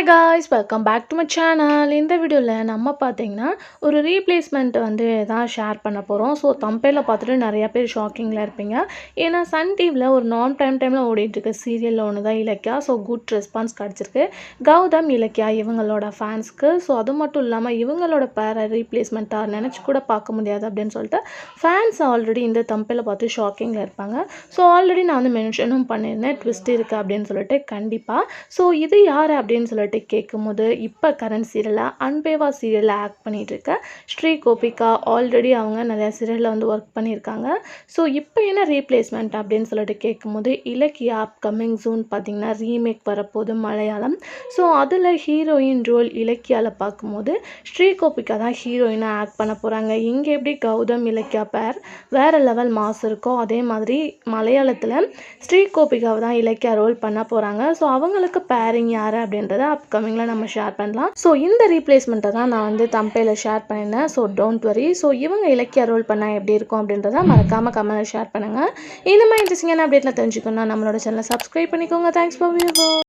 Hi guys welcome back to my channel. இந்த வீடியோவில் நம்ம பார்த்தீங்கன்னா ஒரு ரீப்ளேஸ்மெண்ட் வந்து தான் ஷேர் பண்ண போகிறோம். ஸோ தம்பையில் பார்த்துட்டு நிறையா பேர் ஷாக்கிங்கில் இருப்பீங்க. ஏன்னா சன் டிவியில் ஒரு டைமில் ஓடிட்டுருக்கு சீரியலில் ஒன்று தான் இலக்கியா. ஸோ குட் ரெஸ்பான்ஸ் கிடச்சிருக்கு கௌதம் இலக்கியா இவங்களோட ஃபேன்ஸ்க்கு. ஸோ அது மட்டும் இல்லாமல் இவங்களோட பேரை ரீப்ளேஸ்மெண்ட்டாக நினச்சி கூட பார்க்க முடியாது அப்படின்னு சொல்லிட்டு ஃபேன்ஸ் ஆல்ரெடி இந்த தம்பையில் பார்த்து ஷாக்கிங்கில் இருப்பாங்க. ஸோ ஆல்ரெடி நான் வந்து மென்ஷனும் பண்ணியிருந்தேன் ட்விஸ்ட் இருக்குது அப்படின்னு சொல்லிட்டு. கண்டிப்பாக ஸோ இது யார் அப்படின்னு சொல்லிட்டு கேட்கும்போது இப்போ கரண்ட் சீரியலில் அன்பேவா சீரியலில் ஆக்ட் பண்ணிகிட்டு இருக்க ஸ்ரீ கோபிகா. ஆல்ரெடி அவங்க நிறையா சீரியலில் வந்து ஒர்க் பண்ணியிருக்காங்க. ஸோ இப்போ என்ன ரீப்ளேஸ்மெண்ட் அப்படின்னு சொல்லிட்டு கேட்கும்போது இலக்கியா அப்கமிங் ஜூன் பார்த்திங்கன்னா ரீமேக் வரப்போகுது மலையாளம். ஸோ அதில் ஹீரோயின் ரோல் இலக்கியாவில் பார்க்கும்போது ஸ்ரீ கோபிகா தான் ஹீரோயினாக ஆக்ட் பண்ண போகிறாங்க. இங்கே எப்படி கௌதம் இலக்கியா பேர் வேறு லெவல் மாஸ் இருக்கோ அதே மாதிரி மலையாளத்தில் ஸ்ரீ கோபிகாவை தான் இலக்கியா ரோல் பண்ண போகிறாங்க. ஸோ அவங்களுக்கு பேரிங் யார் அப்படின்றத அப்கமிங்கில் நம்ம ஷேர் பண்ணலாம். ஸோ இந்த ரீப்ளேஸ்மெண்ட்டை தான் நான் வந்து தம்பையில் ஷேர் பண்ணியிருந்தேன். So don't worry. ஸோ இவங்க இலக்கியா ரோல் பண்ணால் எப்படி இருக்கும் அப்படின்றத மறக்காமல் கமெண்ட்டில் ஷேர் பண்ணுங்கள். இந்த மாதிரி இன்ட்ரெஸ்டிங்கான அப்டேட்லாம் தெரிஞ்சுக்கணும்னா நம்மளோட சேனலை சப்ஸ்கிரைப் பண்ணிக்கோங்க. Thanks for view.